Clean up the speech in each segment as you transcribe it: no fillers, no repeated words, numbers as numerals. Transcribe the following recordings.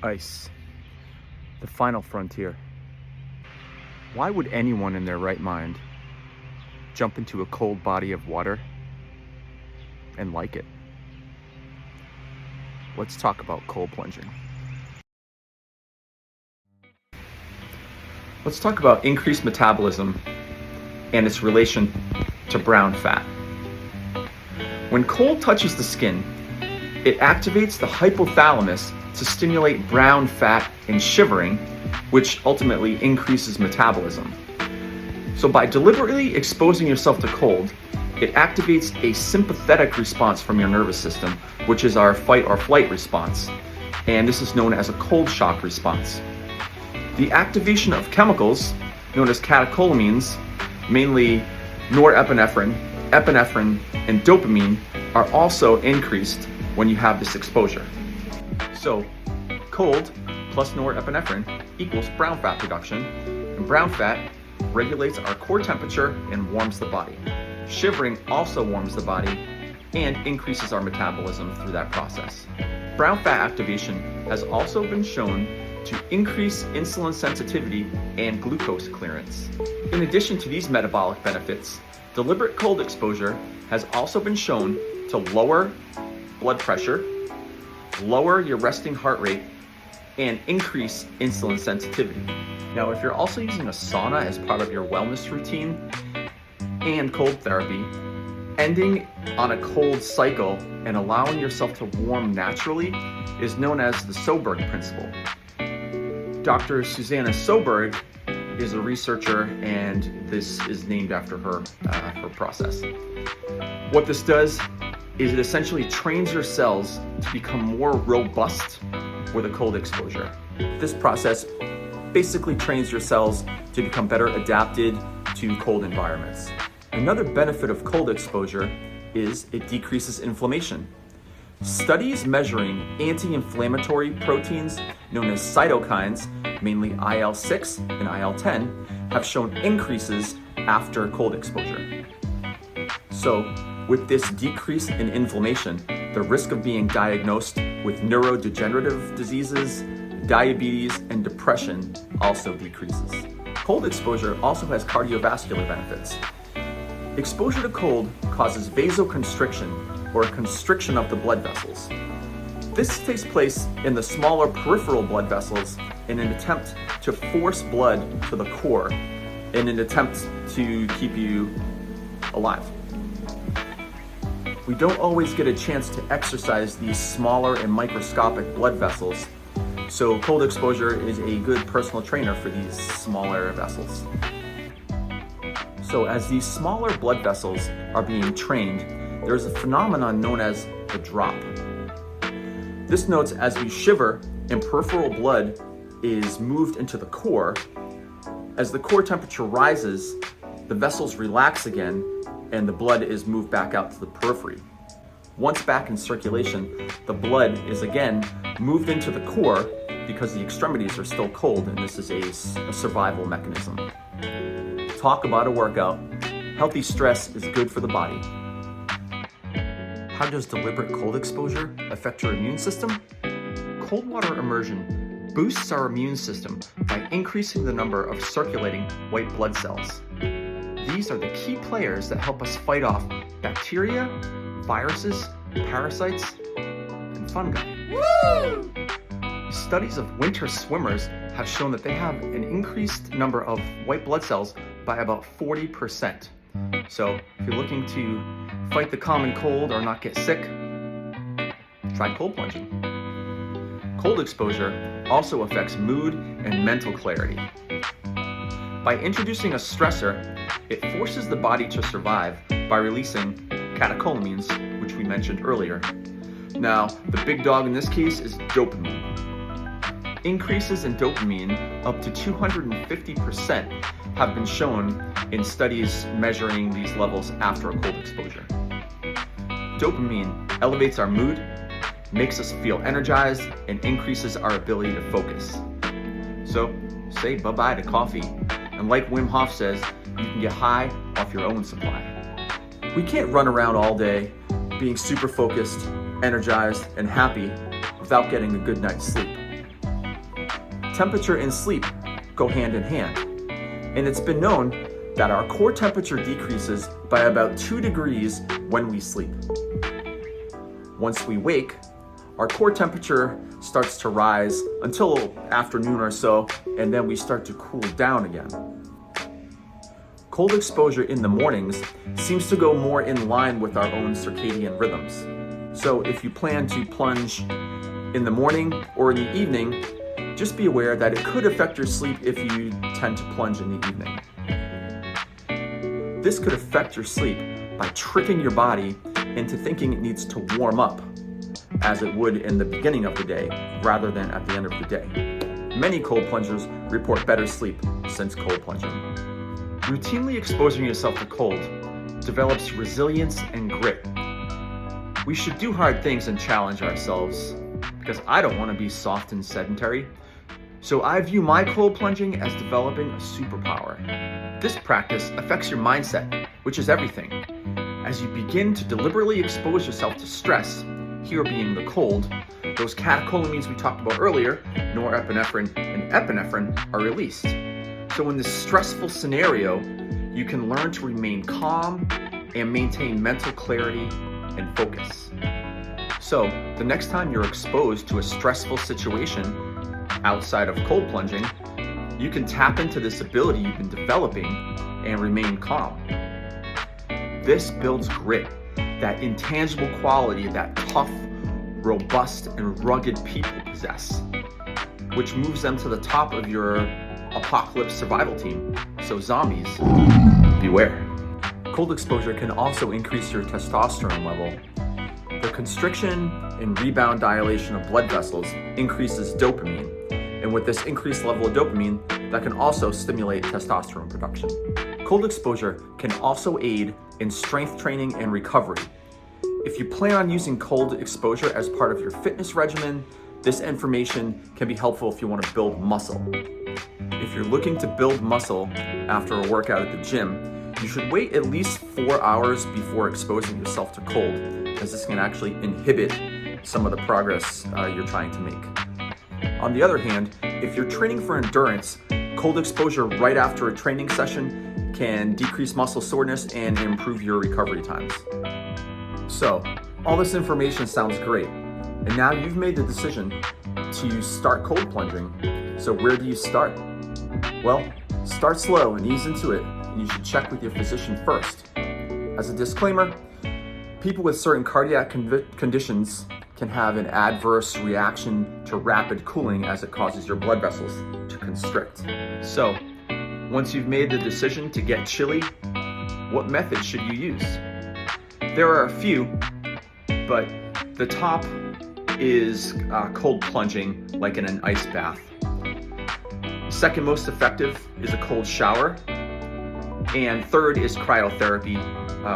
Ice, the final frontier. Why would anyone in their right mind jump into a cold body of water and like it? Let's talk about cold plunging. Let's talk about increased metabolism and its relation to brown fat. When cold touches the skin, it activates the hypothalamus to stimulate brown fat and shivering, which ultimately increases metabolism. So by deliberately exposing yourself to cold, it activates a sympathetic response from your nervous system, which is our fight or flight response. And this is known as a cold shock response. The activation of chemicals known as catecholamines, mainly norepinephrine, epinephrine, and dopamine, are also increased when you have this exposure. So cold plus norepinephrine equals brown fat production, and brown fat regulates our core temperature and warms the body. Shivering also warms the body and increases our metabolism through that process. Brown fat activation has also been shown to increase insulin sensitivity and glucose clearance. In addition to these metabolic benefits, deliberate cold exposure has also been shown to lower blood pressure, lower your resting heart rate, and increase insulin sensitivity. Now, if you're also using a sauna as part of your wellness routine and cold therapy, ending on a cold cycle and allowing yourself to warm naturally is known as the Soberg principle. Dr. Susanna Soberg is a researcher, and this is named after her process. What this does is it essentially trains your cells to become more robust with a cold exposure. This process basically trains your cells to become better adapted to cold environments. Another benefit of cold exposure is it decreases inflammation. Studies measuring anti-inflammatory proteins known as cytokines, mainly IL-6 and IL-10, have shown increases after cold exposure. So, with this decrease in inflammation, the risk of being diagnosed with neurodegenerative diseases, diabetes, and depression also decreases. Cold exposure also has cardiovascular benefits. Exposure to cold causes vasoconstriction, or constriction of the blood vessels. This takes place in the smaller peripheral blood vessels in an attempt to force blood to the core in an attempt to keep you alive. We don't always get a chance to exercise these smaller and microscopic blood vessels, so cold exposure is a good personal trainer for these smaller vessels. So as these smaller blood vessels are being trained, there's a phenomenon known as the drop. This notes as we shiver and peripheral blood is moved into the core, as the core temperature rises, the vessels relax again and the blood is moved back out to the periphery. Once back in circulation, the blood is again moved into the core because the extremities are still cold, and this is a survival mechanism. Talk about a workout. Healthy stress is good for the body. How does deliberate cold exposure affect your immune system? Cold water immersion boosts our immune system by increasing the number of circulating white blood cells. These are the key players that help us fight off bacteria, viruses, parasites, and fungi. Woo! Studies of winter swimmers have shown that they have an increased number of white blood cells by about 40%. So if you're looking to fight the common cold or not get sick, try cold plunging. Cold exposure also affects mood and mental clarity. By introducing a stressor, it forces the body to survive by releasing catecholamines, which we mentioned earlier. Now, the big dog in this case is dopamine. Increases in dopamine up to 250% have been shown in studies measuring these levels after a cold exposure. Dopamine elevates our mood, makes us feel energized, and increases our ability to focus. So say bye-bye to coffee, and like Wim Hof says, you can get high off your own supply. We can't run around all day being super focused, energized, and happy without getting a good night's sleep. temperature and sleep go hand in hand. And it's been known that our core temperature decreases by about 2 degrees when we sleep. Once we wake, our core temperature starts to rise until afternoon or so, and then we start to cool down again. Cold exposure in the mornings seems to go more in line with our own circadian rhythms. So if you plan to plunge in the morning or in the evening, just be aware that it could affect your sleep if you tend to plunge in the evening. This could affect your sleep by tricking your body into thinking it needs to warm up, as it would in the beginning of the day rather than at the end of the day. Many cold plungers report better sleep since cold plunging. Routinely exposing yourself to cold develops resilience and grit. We should do hard things and challenge ourselves, because I don't want to be soft and sedentary. So I view my cold plunging as developing a superpower. This practice affects your mindset, which is everything. As you begin to deliberately expose yourself to stress, here being the cold, those catecholamines we talked about earlier, norepinephrine and epinephrine, are released. So in this stressful scenario, you can learn to remain calm and maintain mental clarity and focus. So the next time you're exposed to a stressful situation outside of cold plunging, you can tap into this ability you've been developing and remain calm. This builds grit, that intangible quality that tough, robust, and rugged people possess, which moves them to the top of your apocalypse survival team. So zombies, beware. Cold exposure can also increase your testosterone level. The constriction and rebound dilation of blood vessels increases dopamine, and with this increased level of dopamine, that can also stimulate testosterone production. Cold exposure can also aid in strength training and recovery. If you plan on using cold exposure as part of your fitness regimen, this information can be helpful if you want to build muscle. If you're looking to build muscle after a workout at the gym, you should wait at least 4 hours before exposing yourself to cold, as this can actually inhibit some of the progress you're trying to make. On the other hand, if you're training for endurance, cold exposure right after a training session can decrease muscle soreness and improve your recovery times. So, all this information sounds great, and now you've made the decision to start cold plunging. So where do you start? Well, start slow and ease into it, and you should check with your physician first. As a disclaimer, people with certain cardiac conditions can have an adverse reaction to rapid cooling as it causes your blood vessels to constrict. So, once you've made the decision to get chilly, what method should you use? There are a few, but the top is cold plunging, like in an ice bath. Second most effective is a cold shower. And third is cryotherapy,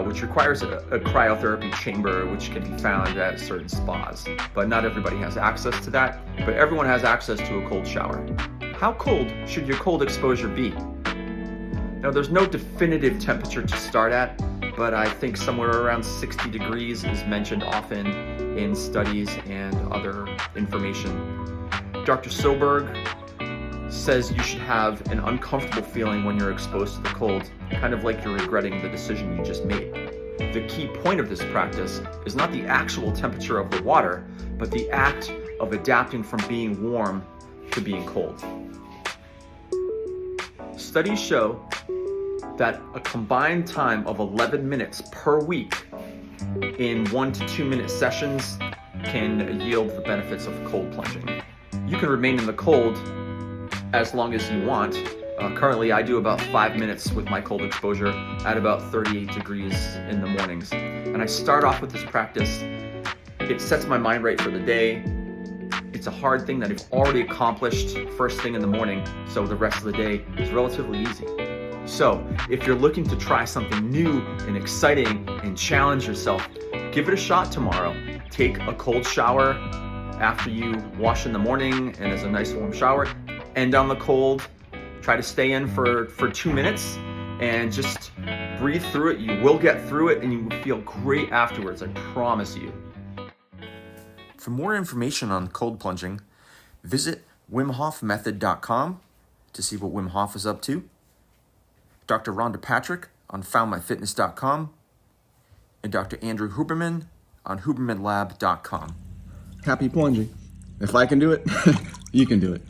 which requires a cryotherapy chamber, which can be found at certain spas. But not everybody has access to that, but everyone has access to a cold shower. How cold should your cold exposure be? Now, there's no definitive temperature to start at, but I think somewhere around 60 degrees is mentioned often in studies and other information. Dr. Soberg says you should have an uncomfortable feeling when you're exposed to the cold, kind of like you're regretting the decision you just made. The key point of this practice is not the actual temperature of the water, but the act of adapting from being warm to being cold. Studies show that a combined time of 11 minutes per week in 1 to 2 minute sessions can yield the benefits of cold plunging. You can remain in the cold as long as you want. Currently, I do about 5 minutes with my cold exposure at about 38 degrees in the mornings. And I start off with this practice. It sets my mind right for the day. It's a hard thing that I've already accomplished first thing in the morning, so the rest of the day is relatively easy. So, if you're looking to try something new and exciting and challenge yourself, give it a shot tomorrow. Take a cold shower after you wash in the morning and as a nice warm shower. End on the cold. Try to stay in for 2 minutes and just breathe through it. You will get through it and you will feel great afterwards, I promise you. For more information on cold plunging, visit WimHofMethod.com to see what Wim Hof is up to, Dr. Rhonda Patrick on FoundMyFitness.com, and Dr. Andrew Huberman on HubermanLab.com. Happy plunging. If I can do it, you can do it.